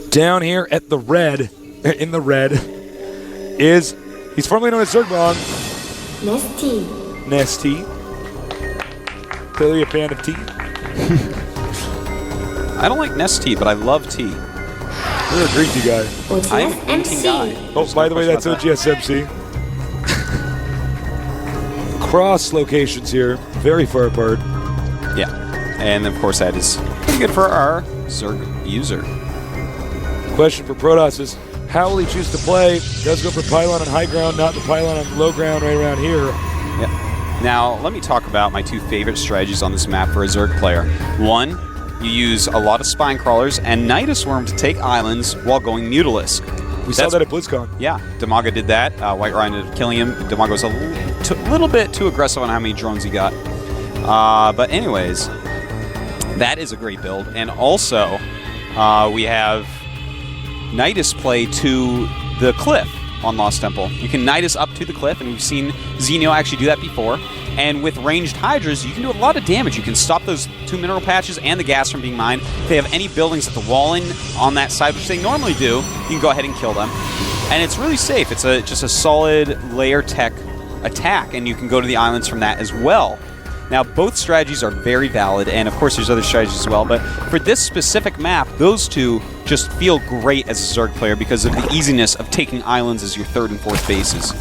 Down here at the red, in the red, is, he's formerly known as Zergbong. NesTea. NesTea. Clearly a fan of tea. I don't like NesTea, but I love tea. You're a green tea guy. I'm a green tea guy. Oh, by the way, that's OGSMC. Cross locations here, very far apart. Yeah, and of course that is pretty good for our Zerg user. Question for Protoss is, how will he choose to play? Does go for pylon on high ground, not the pylon on low ground right around here. Yeah. Now, let me talk about my two favorite strategies on this map for a Zerg player. One, you use a lot of spine crawlers and Nidus Worm to take islands while going Mutalisk. We saw that at BlizzCon. Yeah, Damaga did that. White Ryan ended up killing him. Damaga was a little bit too aggressive on how many drones he got. But anyways, that is a great build. And also, we have Nidus play to the cliff on Lost Temple. You can Nidus up to the cliff, and we've seen Xenio actually do that before. And with ranged Hydras, you can do a lot of damage. You can stop those 2 mineral patches and the gas from being mined. If they have any buildings at the wall in on that side, which they normally do, you can go ahead and kill them. And it's really safe. It's just a solid layer tech attack, and you can go to the islands from that as well. Now, both strategies are very valid, and of course there's other strategies as well, but for this specific map, those two just feel great as a Zerg player because of the easiness of taking islands as your third and fourth bases.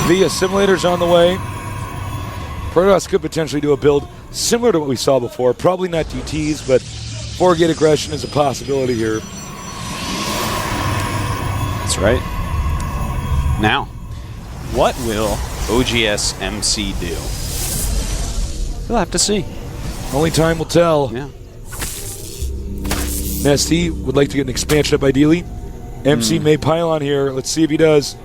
The assimilator's on the way. Protoss could potentially do a build similar to what we saw before. Probably not DTs, but 4-gate aggression is a possibility here. That's right. Now, what will OGSMC do? We'll have to see. Only time will tell. Yeah. NesTea would like to get an expansion up ideally. MC may pylon here. Let's see if he does.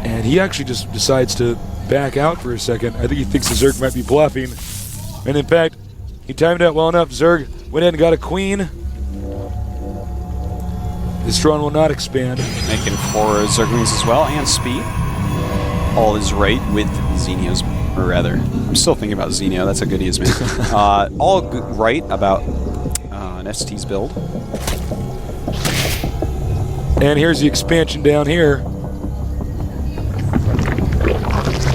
And he actually just decides to back out for a second. I think he thinks the Zerg might be bluffing. And in fact, he timed out well enough. Zerg went in and got a queen. This drone will not expand. Making 4 Zerglings as well, and speed. All is right with Xenio's, or rather, I'm still thinking about Xenio. That's how good he is, man. All right about NesTea's build. And here's the expansion down here.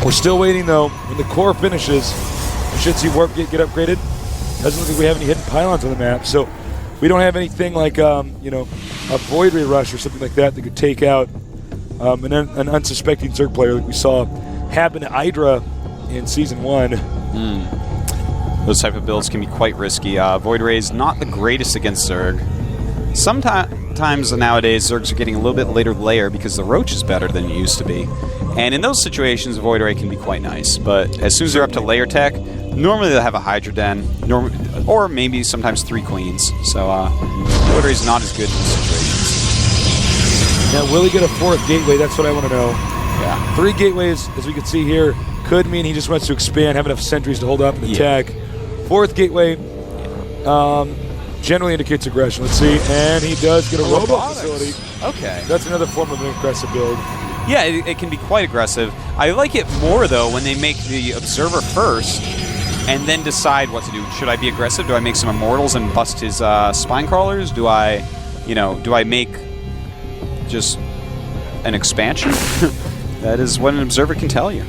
We're still waiting, though. When the core finishes, we should see Warp Gate get upgraded. Doesn't look like we have any hidden pylons on the map, so we don't have anything like, you know, a Void Ray Rush or something like that that could take out an unsuspecting Zerg player like we saw happen to Hydra in Season 1. Those type of builds can be quite risky. Void Ray is not the greatest against Zerg. Sometimes nowadays, Zergs are getting a little bit later layer because the Roach is better than it used to be. And in those situations, Void Ray can be quite nice. But as soon as they're up to layer tech, normally they'll have a Hydra Den, or maybe sometimes 3 Queens. So Void Ray's not as good in those situations. Now, will he get a 4th gateway? That's what I want to know. Yeah. 3 gateways, as we can see here, could mean he just wants to expand, have enough sentries to hold up and attack. 4th gateway generally indicates aggression. Let's see. And he does get a robo facility. Okay. That's another form of an aggressive build. Yeah, it can be quite aggressive. I like it more, though, when they make the Observer first and then decide what to do. Should I be aggressive? Do I make some Immortals and bust his Spine Crawlers? Do I make just an expansion? That is what an Observer can tell you.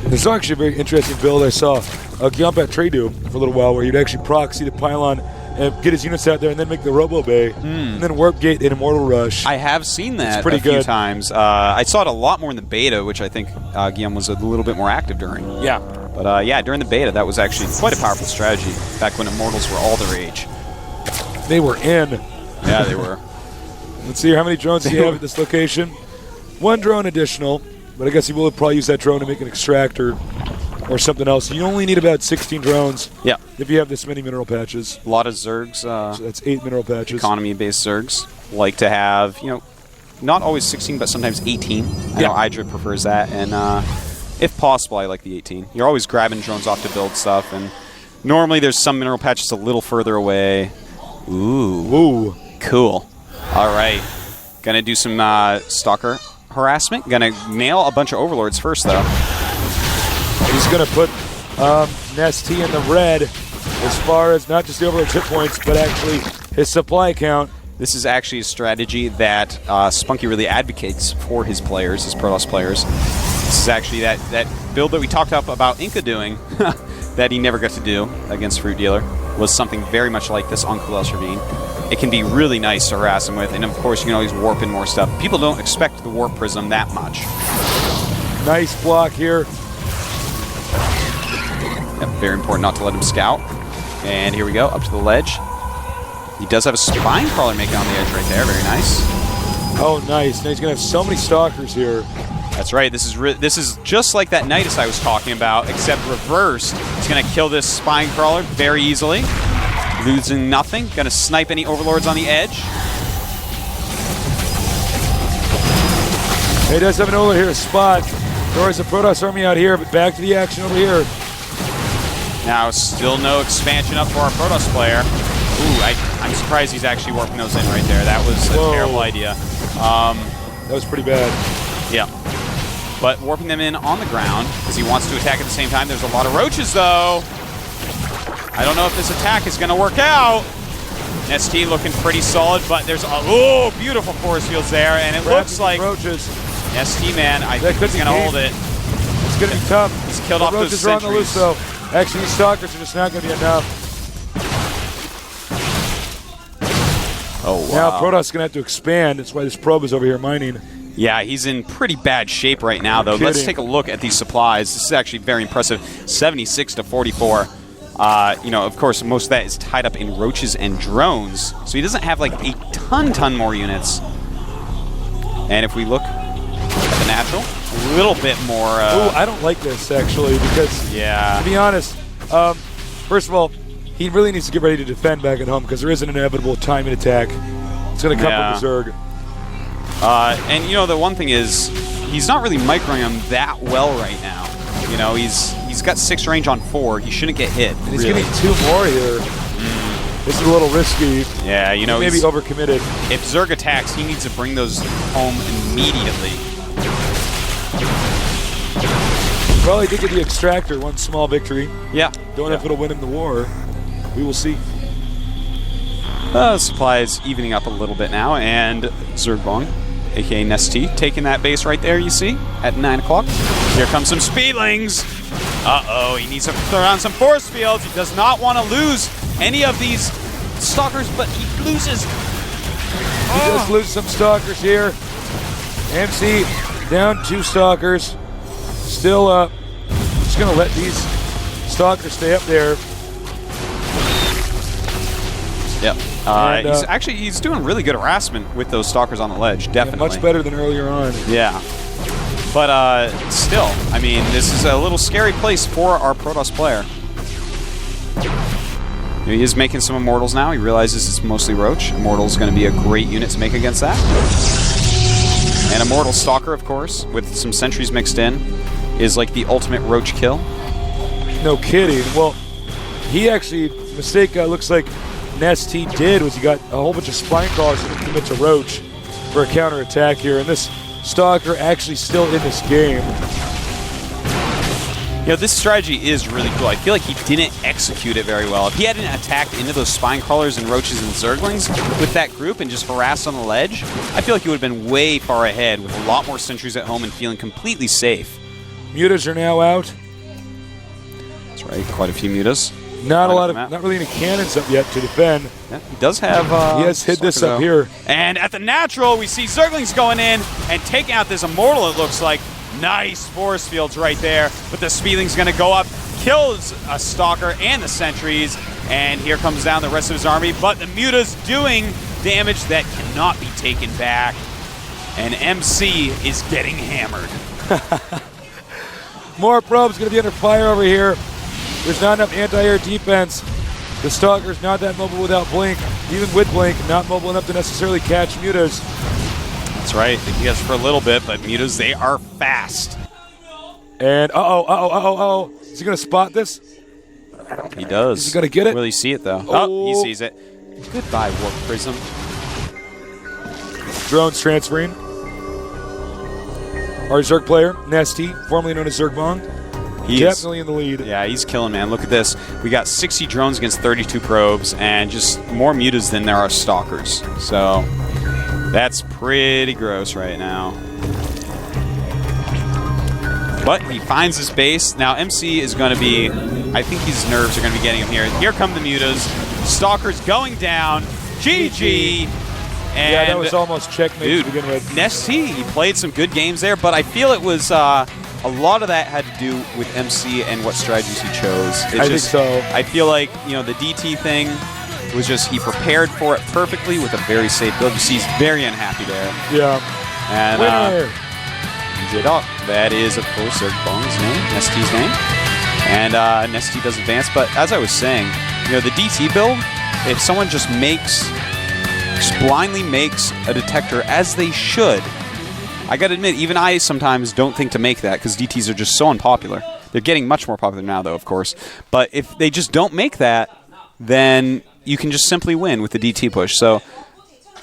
There's actually a very interesting build I saw Gyompat Trey do for a little while where he'd actually proxy the pylon and get his units out there and then make the Robo Bay and then Warp Gate and Immortal Rush. I have seen that a few times. I saw it a lot more in the beta, which I think Guillaume was a little bit more active during. Yeah. But yeah, during the beta, that was actually quite a powerful strategy back when Immortals were all the rage. They were in. Yeah, they were. Let's see how many drones do you have at this location. 1 drone additional, but I guess he will probably use that drone to make an extractor or something else. You only need about 16 drones if you have this many mineral patches. A lot of Zergs. So that's 8 mineral patches. Economy-based Zergs like to have, not always 16, but sometimes 18. I know Hydra prefers that, and if possible, I like the 18. You're always grabbing drones off to build stuff, and normally there's some mineral patches a little further away. Ooh. Ooh. Cool. All right. Gonna do some Stalker harassment. Gonna nail a bunch of overlords first, though. He's going to put NesTea in the red as far as not just the overlord hit points, but actually his supply count. This is actually a strategy that Spunky really advocates for his players, his Protoss players. This is actually that build that we talked about Inca doing that he never got to do against Fruit Dealer was something very much like this on Kulos Ravine. It can be really nice to harass him with, and of course you can always warp in more stuff. People don't expect the Warp Prism that much. Nice block here. Yep, very important not to let him scout. And here we go, up to the ledge. He does have a Spine Crawler making on the edge right there. Very nice. Oh, nice. Now he's going to have so many Stalkers here. That's right. This is just like that Nidus I was talking about, except reversed. He's going to kill this Spine Crawler very easily. Losing nothing. Going to snipe any Overlords on the edge. He does have an Overlord here, a spot. Throws the Protoss army out here, but back to the action over here. Now, still no expansion up for our Protoss player. Ooh, I'm surprised he's actually warping those in right there. That was a terrible idea. That was pretty bad. Yeah. But warping them in on the ground because he wants to attack at the same time. There's a lot of roaches, though. I don't know if this attack is going to work out. NesTea looking pretty solid, but there's a beautiful force fields there, and it looks like roaches. NesTea, man, I think he's going to hold it. It's going to be tough. He's killed off those roaches are on the loose, though. Actually, these Stalkers are just not going to be enough. Oh, wow. Now Protoss is going to have to expand. That's why this probe is over here mining. Yeah, he's in pretty bad shape right now, though. Let's take a look at these supplies. This is actually very impressive. 76 to 44. You know, of course, most of that is tied up in roaches and drones, so he doesn't have like a ton more units. And if we look at the natural, a little bit more. Ooh, I don't like this actually because, to be honest, first of all, he really needs to get ready to defend back at home because there is an inevitable timing attack. It's going to come from Zerg. And you know, the one thing is, he's not really microing him that well right now. You know, he's got 6 range on 4. He shouldn't get hit. And he's getting 2 more here. This is a little risky. Yeah, you know, maybe overcommitted. If Zerg attacks, he needs to bring those home immediately. Probably did get the extractor, one small victory. Yeah. Don't know if it'll win him the war. We will see. Supplies evening up a little bit now, and Zergbong, aka NesTea, taking that base right there, you see, at 9 o'clock. Here comes some Speedlings. Uh-oh, he needs to throw down some force fields. He does not want to lose any of these Stalkers, but he loses. He does lose some Stalkers here. MC down 2 Stalkers. Still just going to let these Stalkers stay up there. Yep. He's doing really good harassment with those Stalkers on the ledge, definitely. Yeah, much better than earlier on. Yeah. But still, I mean, this is a little scary place for our Protoss player. He is making some Immortals now. He realizes it's mostly Roach. Immortal's going to be a great unit to make against that. And Immortal Stalker, of course, with some Sentries mixed in, is like the ultimate Roach kill. No kidding. Well, he actually, mistake looks like NesTea did was he got a whole bunch of Spine Crawlers and commits a Roach for a counter attack here, and this Stalker actually still in this game. You know, this strategy is really cool. I feel like he didn't execute it very well. If he hadn't attacked into those Spine Crawlers and Roaches and Zerglings with that group and just harassed on the ledge, I feel like he would have been way far ahead with a lot more sentries at home and feeling completely safe. Mutas are now out. That's right, quite a few Mutas. Not really any cannons up yet to defend. Yeah, he does have. He has hid this up here. And at the natural, we see Zerglings going in and taking out this Immortal, it looks like. Nice force fields right there. But the Speedling's going to go up, kills a Stalker and the Sentries. And here comes down the rest of his army. But the Muta's doing damage that cannot be taken back. And MC is getting hammered. More probes going to be under fire over here. There's not enough anti-air defense. The Stalker's not that mobile without Blink. Even with Blink, not mobile enough to necessarily catch Mutas. That's right. He gets for a little bit, but Mutas, they are fast. And is he going to spot this? He does. Is he going to get it? Will he see it, though? Oh, he sees it. Goodbye, Warp Prism. Drones transferring. Our Zerg player, NesTea, formerly known as Zergbong, definitely in the lead. Yeah, he's killing, man. Look at this. We got 60 drones against 32 probes, and just more mutas than there are stalkers. So that's pretty gross right now. But he finds his base. Now MC is going to be, I think his nerves are going to be getting him here. Here come the mutas. Stalkers going down. GG. And yeah, that was almost checkmate dude, to begin with. NesTea, he played some good games there, but I feel it was a lot of that had to do with MC and what strategies he chose. I think so. I feel like, you know, the DT thing was just he prepared for it perfectly with a very safe build. You see, he's very unhappy there. Yeah. And winner. J-Dog. That is, of course, Zergbong's name, NesTea's name. And NesTea does advance, but as I was saying, you know, the DT build, if someone just blindly makes a detector as they should, I gotta admit, even I sometimes don't think to make that because DTs are just so unpopular. They're getting much more popular now, though, of course. But if they just don't make that, then you can just simply win with the DT push. So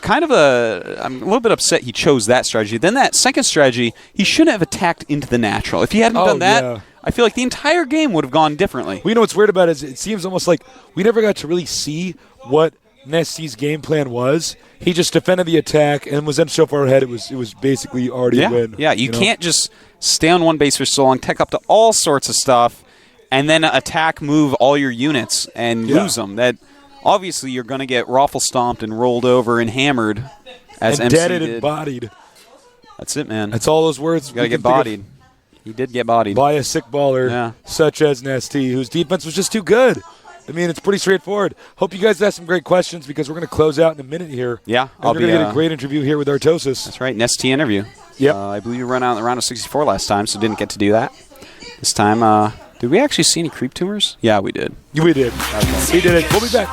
I'm a little bit upset he chose that strategy. Then that second strategy, he shouldn't have attacked into the natural. If he hadn't done that, yeah. I feel like the entire game would have gone differently. Well, you know what's weird about it is it seems almost like we never got to really see what NesTea's game plan was. He just defended the attack and was then so far ahead it was basically already a win. Yeah, you can't just stay on one base for so long, tech up to all sorts of stuff, and then attack move all your units and lose them. That obviously you're going to get raffle stomped and rolled over and hammered as and MC deaded did. and bodied. That's it, man. That's all those words. You got to get bodied. He did get bodied by a sick baller such as NesTea, whose defense was just too good. I mean, it's pretty straightforward. Hope you guys have some great questions because we're going to close out in a minute here. Yeah. We're going to get a great interview here with Artosis. That's right, NesTea interview. Yep. I believe you ran out in the round of 64 last time, so didn't get to do that. This time, did we actually see any creep tumors? Yeah, we did. We did. Okay. We did it. We'll be back.